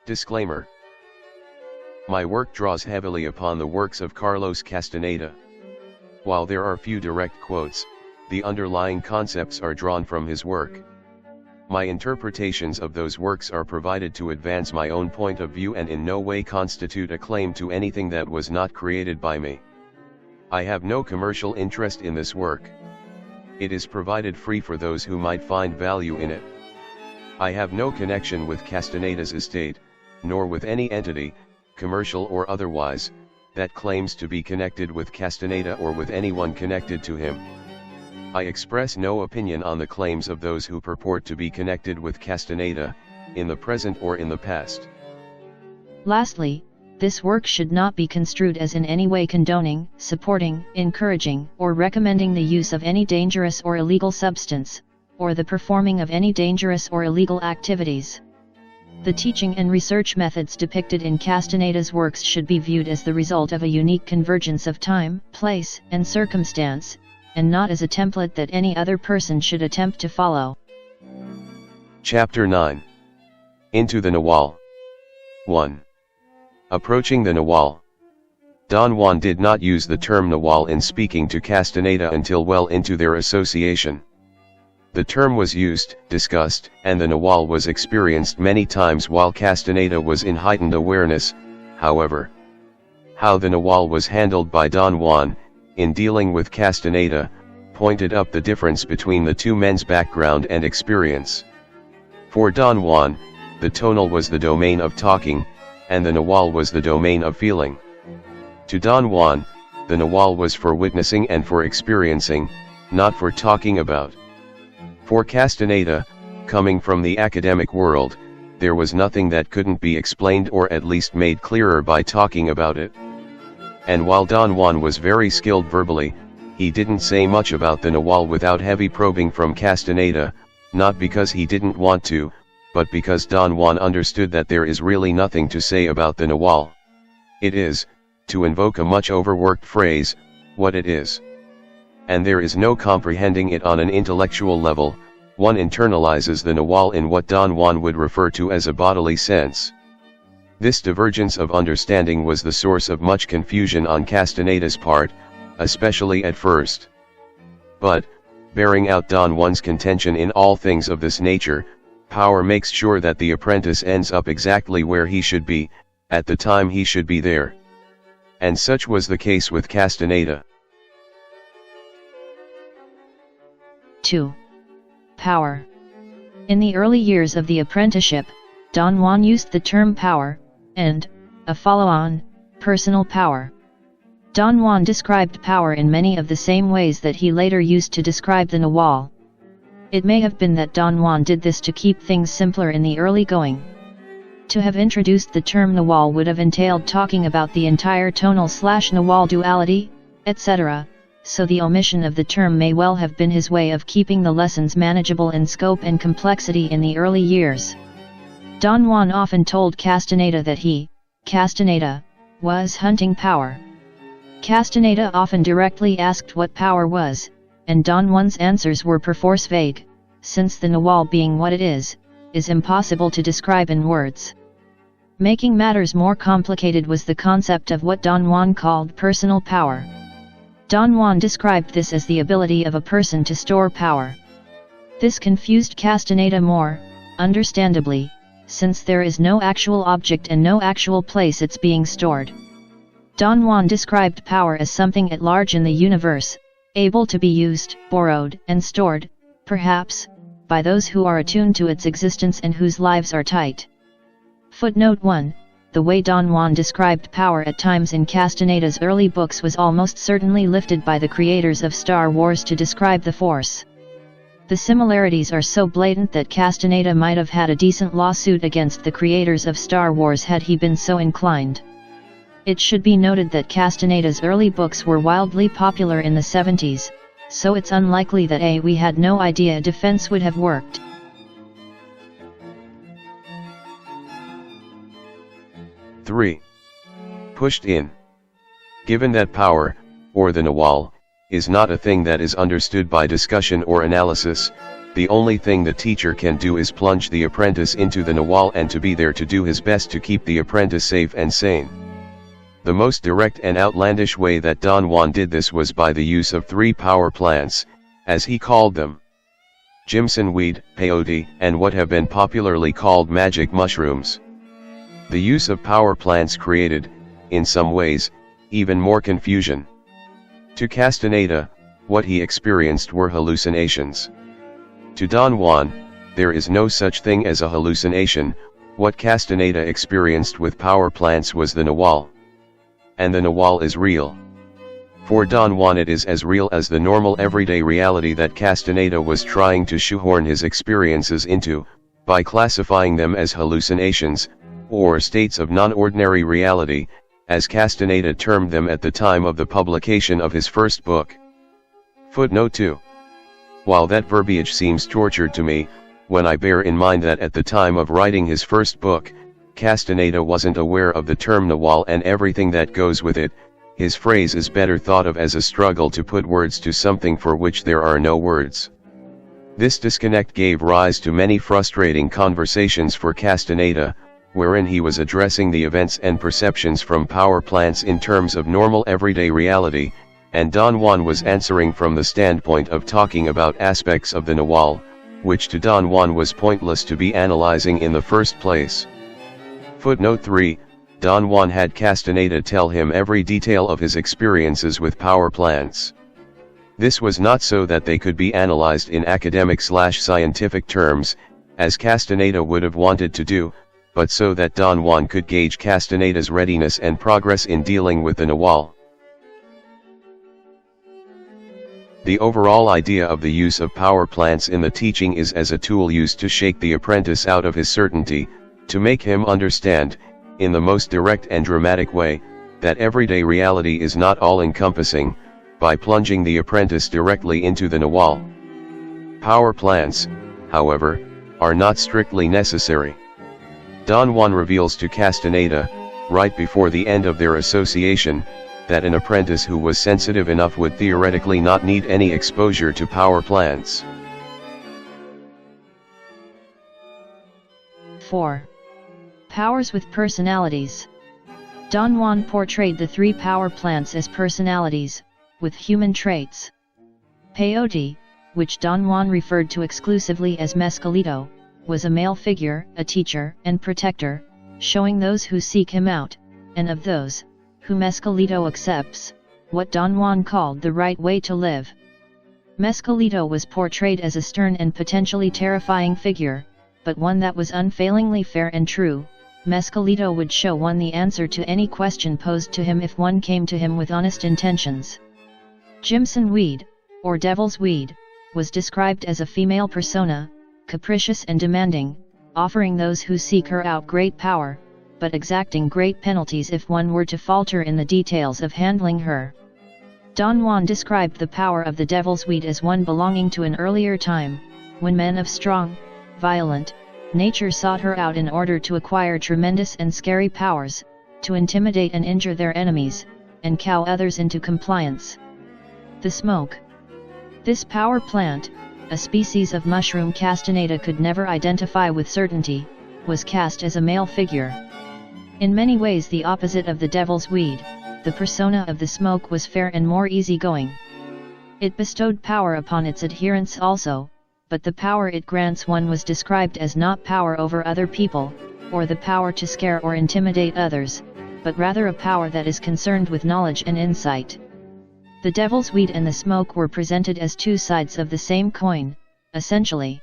Disclaimer. My work draws heavily upon the works of Carlos Castaneda. While there are few direct quotes, the underlying concepts are drawn from his work. My interpretations of those works are provided to advance my own point of view and in no way constitute a claim to anything that was not created by me. I have no commercial interest in this work. It is provided free for those who might find value in it. I have no connection with Castaneda's estate, nor with any entity, commercial or otherwise, that claims to be connected with Castaneda or with anyone connected to him. I express no opinion on the claims of those who purport to be connected with Castaneda, in the present or in the past. Lastly, this work should not be construed as in any way condoning, supporting, encouraging, or recommending the use of any dangerous or illegal substance, or the performing of any dangerous or illegal activities. The teaching and research methods depicted in Castaneda's works should be viewed as the result of a unique convergence of time, place, and circumstance, and not as a template that any other person should attempt to follow. Chapter 9. Into the Nagual. 1. Approaching the Nagual. Don Juan did not use the term Nagual in speaking to Castaneda until well into their association. The term was used, discussed, and the Nagual was experienced many times while Castaneda was in heightened awareness. However, how the Nagual was handled by Don Juan, in dealing with Castaneda, pointed up the difference between the two men's background and experience. For Don Juan, the tonal was the domain of talking, and the Nagual was the domain of feeling. To Don Juan, the Nagual was for witnessing and for experiencing, not for talking about. For Castaneda, coming from the academic world, there was nothing that couldn't be explained or at least made clearer by talking about it. And while Don Juan was very skilled verbally, he didn't say much about the Nagual without heavy probing from Castaneda, not because he didn't want to, but because Don Juan understood that there is really nothing to say about the Nagual. It is, to invoke a much overworked phrase, what it is. And there is no comprehending it on an intellectual level. One internalizes the Nagual in what Don Juan would refer to as a bodily sense. This divergence of understanding was the source of much confusion on Castaneda's part, especially at first. But, bearing out Don Juan's contention in all things of this nature, power makes sure that the apprentice ends up exactly where he should be, at the time he should be there. And such was the case with Castaneda. 2. Power. In the early years of the apprenticeship, Don Juan used the term power, and, a follow-on, personal power. Don Juan described power in many of the same ways that he later used to describe the Nagual. It may have been that Don Juan did this to keep things simpler in the early going. To have introduced the term Nagual would have entailed talking about the entire tonal/Nagual duality, etc., so the omission of the term may well have been his way of keeping the lessons manageable in scope and complexity in the early years. Don Juan often told Castaneda that he, Castaneda, was hunting power. Castaneda often directly asked what power was, and Don Juan's answers were perforce vague, since the Nagual being what it is impossible to describe in words. Making matters more complicated was the concept of what Don Juan called personal power. Don Juan described this as the ability of a person to store power. This confused Castaneda more, understandably, since there is no actual object and no actual place it's being stored. Don Juan described power as something at large in the universe, able to be used, borrowed, and stored, perhaps, by those who are attuned to its existence and whose lives are tight. Footnote 1. The way Don Juan described power at times in Castaneda's early books was almost certainly lifted by the creators of Star Wars to describe the Force. The similarities are so blatant that Castaneda might have had a decent lawsuit against the creators of Star Wars had he been so inclined. It should be noted that Castaneda's early books were wildly popular in the 70s, so it's unlikely that we had no idea defense would have worked. 3. Pushed in. Given that power, or the Nagual, is not a thing that is understood by discussion or analysis, The only thing the teacher can do is plunge the apprentice into the Nagual and to be there to do his best to keep the apprentice safe and sane. The most direct and outlandish way that Don Juan did this was by the use of 3 power plants, as he called them: Jimson weed, peyote, and what have been popularly called magic mushrooms. The use of power plants created, in some ways, even more confusion. To Castaneda, what he experienced were hallucinations. To Don Juan, there is no such thing as a hallucination. What Castaneda experienced with power plants was the Nagual. And the Nagual is real. For Don Juan it is as real as the normal everyday reality that Castaneda was trying to shoehorn his experiences into, by classifying them as hallucinations, or states of non-ordinary reality, as Castaneda termed them at the time of the publication of his first book. Footnote 2. While that verbiage seems tortured to me, when I bear in mind that at the time of writing his first book, Castaneda wasn't aware of the term Nagual and everything that goes with it, his phrase is better thought of as a struggle to put words to something for which there are no words. This disconnect gave rise to many frustrating conversations for Castaneda, wherein he was addressing the events and perceptions from power plants in terms of normal everyday reality, and Don Juan was answering from the standpoint of talking about aspects of the Nagual, which to Don Juan was pointless to be analyzing in the first place. Footnote 3, Don Juan had Castaneda tell him every detail of his experiences with power plants. This was not so that they could be analyzed in academic/scientific terms, as Castaneda would have wanted to do, but so that Don Juan could gauge Castaneda's readiness and progress in dealing with the Nagual. The overall idea of the use of power plants in the teaching is as a tool used to shake the apprentice out of his certainty, to make him understand, in the most direct and dramatic way, that everyday reality is not all-encompassing, by plunging the apprentice directly into the Nagual. Power plants, however, are not strictly necessary. Don Juan reveals to Castaneda, right before the end of their association, that an apprentice who was sensitive enough would theoretically not need any exposure to power plants. 4. Powers with personalities. Don Juan portrayed the 3 power plants as personalities, with human traits. Peyote, which Don Juan referred to exclusively as Mescalito, was a male figure, a teacher and protector, showing those who seek him out, and of those who Mescalito accepts, what Don Juan called the right way to live. Mescalito was portrayed as a stern and potentially terrifying figure, but one that was unfailingly fair and true. Mescalito would show one the answer to any question posed to him if one came to him with honest intentions. Jimson weed, or devil's weed, was described as a female persona, capricious and demanding, offering those who seek her out great power, but exacting great penalties if one were to falter in the details of handling her. Don Juan described the power of the devil's weed as one belonging to an earlier time, when men of strong, violent nature sought her out in order to acquire tremendous and scary powers, to intimidate and injure their enemies, and cow others into compliance. The smoke. This power plant, a species of mushroom Castaneda could never identify with certainty, was cast as a male figure. In many ways the opposite of the devil's weed, the persona of the smoke was fair and more easygoing. It bestowed power upon its adherents also, but the power it grants one was described as not power over other people, or the power to scare or intimidate others, but rather a power that is concerned with knowledge and insight. The devil's weed and the smoke were presented as 2 sides of the same coin, essentially.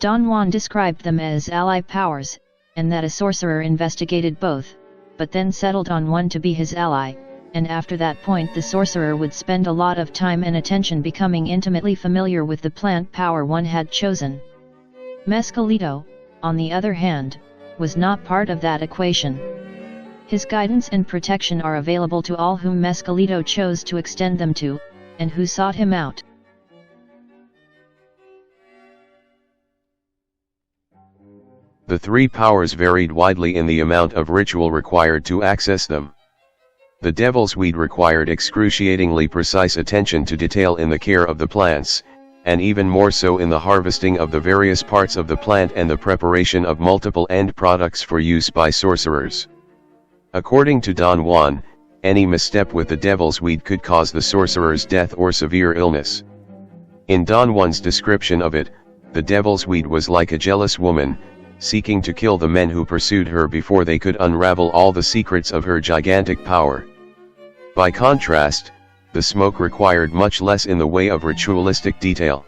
Don Juan described them as ally powers, and that a sorcerer investigated both, but then settled on one to be his ally, and after that point the sorcerer would spend a lot of time and attention becoming intimately familiar with the plant power one had chosen. Mescalito, on the other hand, was not part of that equation. His guidance and protection are available to all whom Mescalito chose to extend them to, and who sought him out. The 3 powers varied widely in the amount of ritual required to access them. The devil's weed required excruciatingly precise attention to detail in the care of the plants, and even more so in the harvesting of the various parts of the plant and the preparation of multiple end products for use by sorcerers. According to Don Juan, any misstep with the devil's weed could cause the sorcerer's death or severe illness. In Don Juan's description of it, the devil's weed was like a jealous woman, seeking to kill the men who pursued her before they could unravel all the secrets of her gigantic power. By contrast, the smoke required much less in the way of ritualistic detail.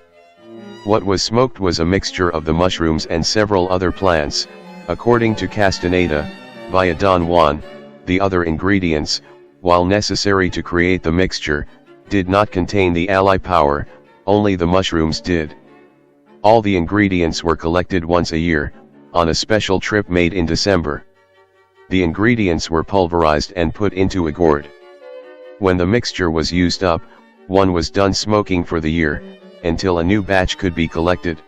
What was smoked was a mixture of the mushrooms and several other plants. According to Castaneda, via Don Juan, the other ingredients, while necessary to create the mixture, did not contain the ally power, only the mushrooms did. All the ingredients were collected once a year, on a special trip made in December. The ingredients were pulverized and put into a gourd. When the mixture was used up, one was done smoking for the year, until a new batch could be collected.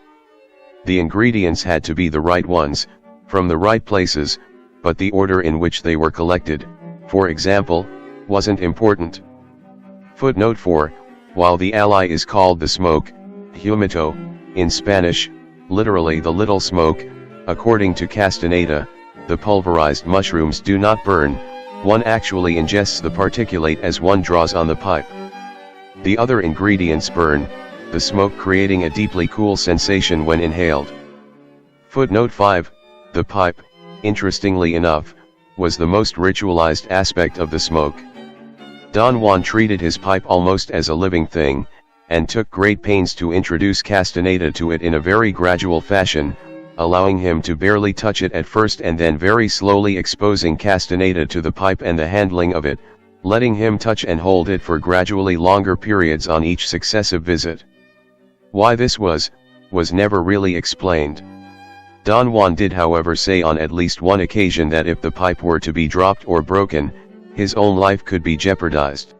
The ingredients had to be the right ones, from the right places, but the order in which they were collected, for example, wasn't important. Footnote 4, while the ally is called the smoke, humito, in Spanish, literally the little smoke, according to Castaneda, the pulverized mushrooms do not burn, one actually ingests the particulate as one draws on the pipe. The other ingredients burn, the smoke creating a deeply cool sensation when inhaled. Footnote 5, the pipe, interestingly enough, was the most ritualized aspect of the smoke. Don Juan treated his pipe almost as a living thing, and took great pains to introduce Castaneda to it in a very gradual fashion, allowing him to barely touch it at first and then very slowly exposing Castaneda to the pipe and the handling of it, letting him touch and hold it for gradually longer periods on each successive visit. Why this was never really explained. Don Juan did however say on at least one occasion that if the pipe were to be dropped or broken, his own life could be jeopardized.